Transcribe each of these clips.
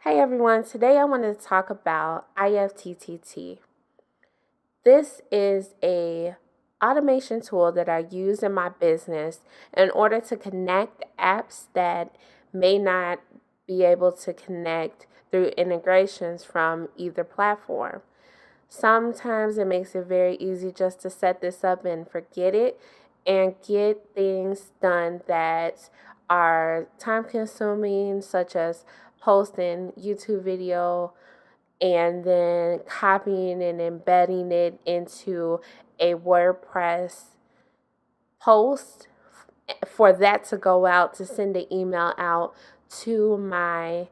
Hey everyone, today I want to talk about IFTTT. This is a automation tool that I use in my business in order to connect apps that may not be able to connect through integrations from either platform. Sometimes it makes it very easy just to set this up and forget it and get things done that are time consuming, such as posting YouTube video and then copying and embedding it into a WordPress post for that to go out to send an email out to my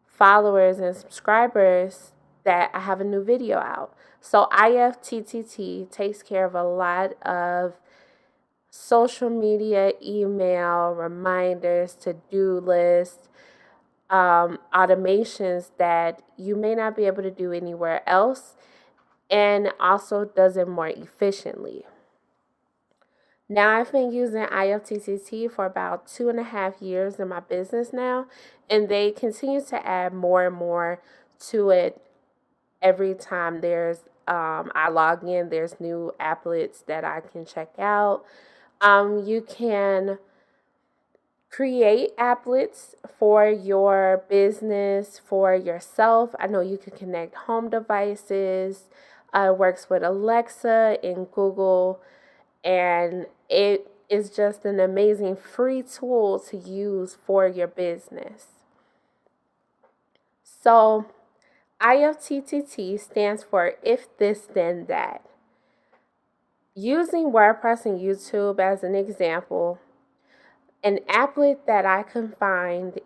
followers and subscribers that I have a new video out. So IFTTT takes care of a lot of social media, email, reminders, to-do lists, automations that you may not be able to do anywhere else, and also does it more efficiently. Now, I've been using IFTTT for about 2.5 years in my business now, and they continue to add more and more to it every time I log in. There's new applets that I can check out. You can create applets for your business, for yourself. I know you can connect home devices. It works with Alexa and Google, and it is just an amazing free tool to use for your business. So IFTTT stands for If This Then That. Using WordPress and YouTube as an example, an applet that I can find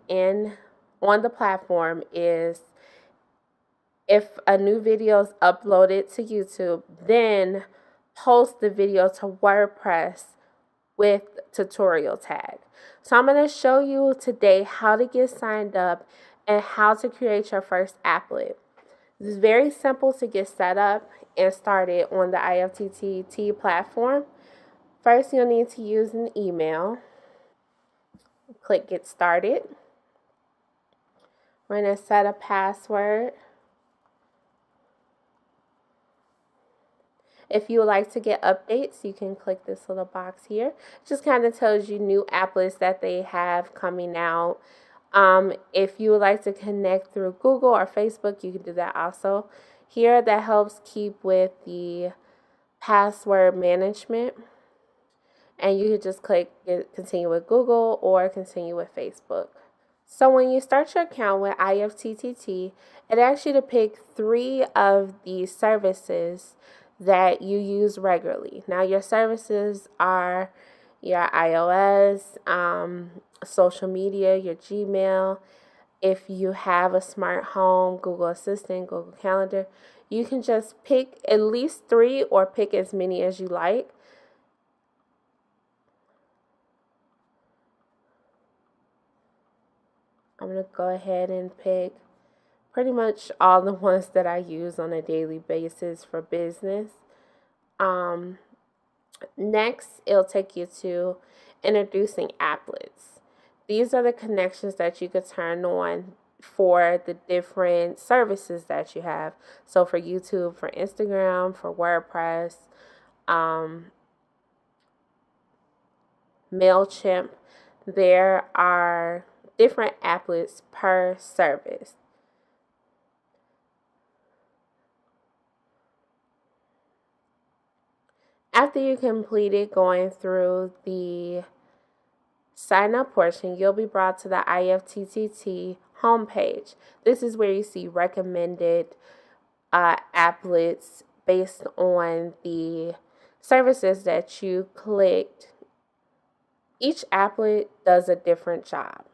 on the platform is if a new video is uploaded to YouTube, then post the video to WordPress with tutorial tag. So I'm going to show you today how to get signed up and how to create your first applet. It's very simple to get set up and started on the IFTTT platform. First, you'll need to use an email. Click Get Started. We're going to set a password. If you would like to get updates, you can click this little box here. It just kind of tells you new applets that they have coming out. If you would like to connect through Google or Facebook, you can do that also. Here, that helps keep with the password management. And you can just click Continue with Google or Continue with Facebook. So when you start your account with IFTTT, it asks you to pick 3 of the services that you use regularly. Now, your services are your iOS, social media, your Gmail. If you have a smart home, Google Assistant, Google Calendar, you can just pick at least 3 or pick as many as you like. I'm going to go ahead and pick pretty much all the ones that I use on a daily basis for business. Next, it'll take you to introducing applets. These are the connections that you could turn on for the different services that you have. So for YouTube, for Instagram, for WordPress, MailChimp, there are different applets per service. After you completed going through the sign up portion, you'll be brought to the IFTTT homepage. This is where you see recommended applets based on the services that you clicked. Each applet does a different job.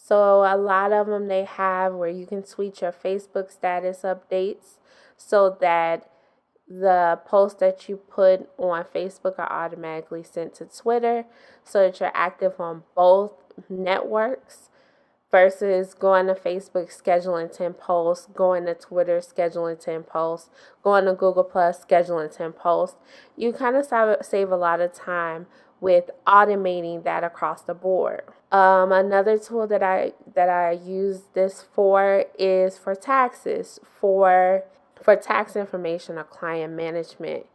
So a lot of them they have where you can tweet your Facebook status updates so that the posts that you put on Facebook are automatically sent to Twitter so that you're active on both networks versus going to Facebook, scheduling 10 posts, going to Twitter, scheduling 10 posts, going to Google+, scheduling 10 posts. You kind of save a lot of time with automating that across the board. Another tool that I use this for is for taxes, for tax information or client management.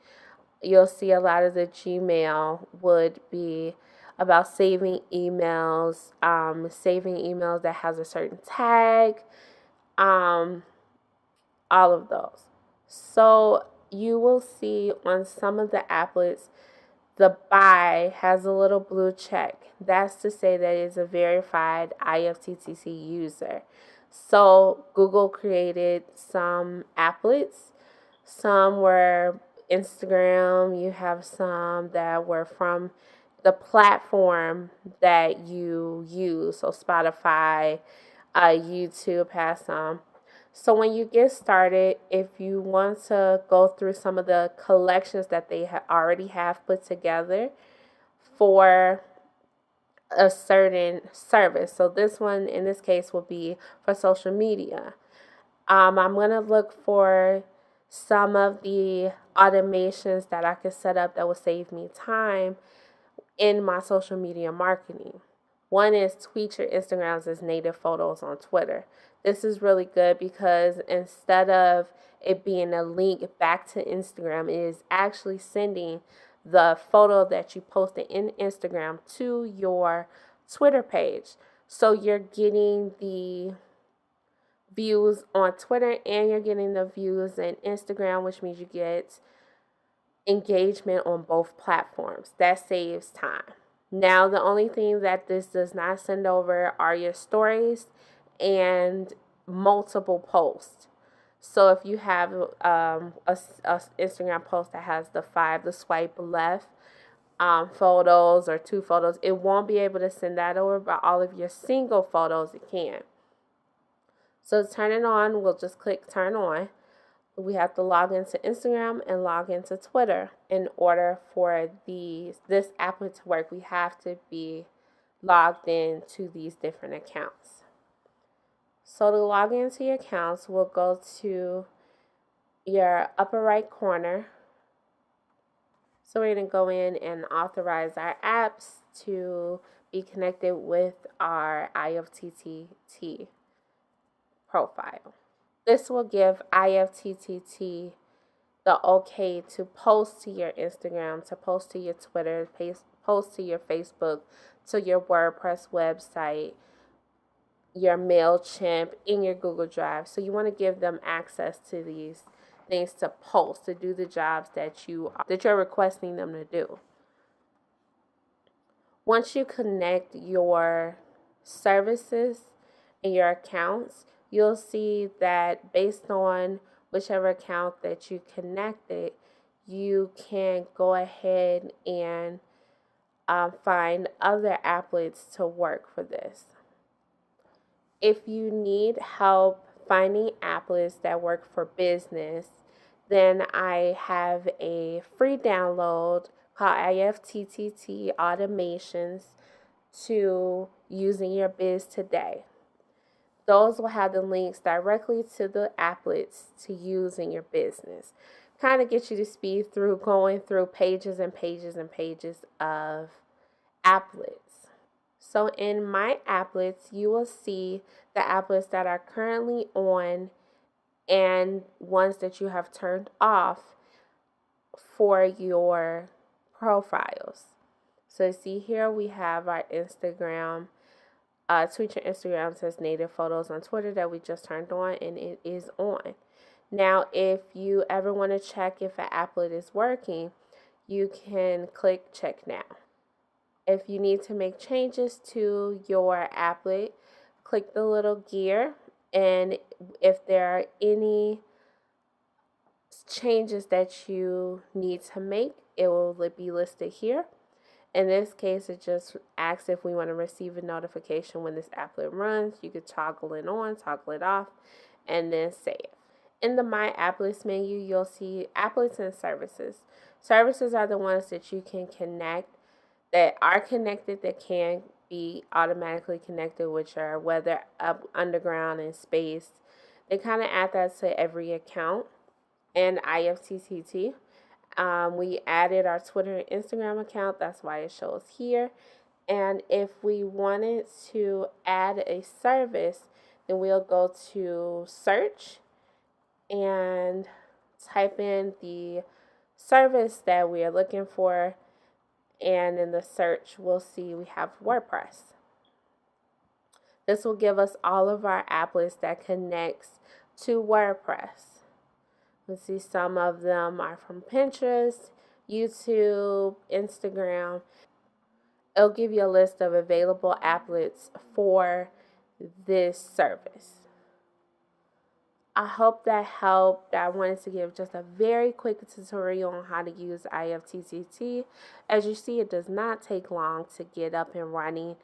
You'll see a lot of the Gmail would be about saving emails that has a certain tag, um, all of those. So you will see on some of the applets, the buy has a little blue check. That's to say that it's a verified IFTTT user. So Google created some applets. Some were Instagram. You have some that were from the platform that you use. So Spotify, YouTube has some. So when you get started, if you want to go through some of the collections that they already have put together for a certain service. So this one in this case will be for social media. I'm going to look for some of the automations that I could set up that will save me time in my social media marketing. One is tweet your Instagrams as native photos on Twitter. This is really good because instead of it being a link back to Instagram, it is actually sending the photo that you posted in Instagram to your Twitter page. So you're getting the views on Twitter and you're getting the views in Instagram, which means you get engagement on both platforms. That saves time. Now, the only thing that this does not send over are your stories and multiple posts. So if you have a Instagram post that has the swipe left photos or 2 photos, it won't be able to send that over, but all of your single photos it can. So to turn it on, we'll just click turn on. We have to log into Instagram and log into Twitter. In order for this applet to work, we have to be logged into these different accounts. So to log into your accounts, we'll go to your upper right corner. So we're going to go in and authorize our apps to be connected with our IFTTT profile. This will give IFTTT the okay to post to your Instagram, to post to your Twitter, post to your Facebook, to your WordPress website, your MailChimp, in your Google Drive. So you want to give them access to these things to post, to do the jobs that you're requesting them to do. Once you connect your services and your accounts, you'll see that based on whichever account that you connected, you can go ahead and find other applets to work for this. If you need help finding applets that work for business, then I have a free download called IFTTT Automations to using your biz today. Those will have the links directly to the applets to use in your business. Kind of get you to speed through going through pages and pages and pages of applets. So in my applets, you will see the applets that are currently on and ones that you have turned off for your profiles. So see here we have our Instagram. Tweet your Instagram says native photos on Twitter that we just turned on, and it is on. Now, if you ever want to check if an applet is working, you can click check now. If you need to make changes to your applet, click the little gear, and if there are any changes that you need to make, it will be listed here. In this case, it just asks if we want to receive a notification when this applet runs. You could toggle it on, toggle it off, and then save. In the My Applets menu, you'll see applets and services. Services are the ones that you can connect, that are connected, that can be automatically connected, which are whether up, underground, and space. They kind of add that to every account. And IFTTT. We added our Twitter and Instagram account. That's why it shows here. And if we wanted to add a service, then we'll go to search and type in the service that we are looking for. And in the search, we'll see we have WordPress. This will give us all of our applets that connects to WordPress. Let's see, some of them are from Pinterest, YouTube, Instagram. It'll give you a list of available applets for this service. I hope that helped. I wanted to give just a very quick tutorial on how to use IFTTT. As you see, it does not take long to get up and running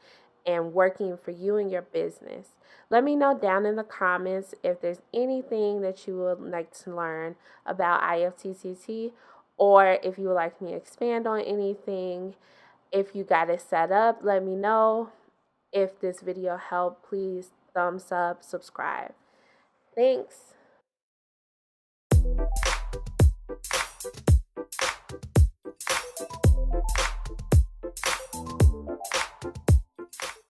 and working for you and your business. Let me know down in the comments if there's anything that you would like to learn about IFTTT, or if you would like me to expand on anything. If you got it set up, let me know. If this video helped, please thumbs up, subscribe. Thanks.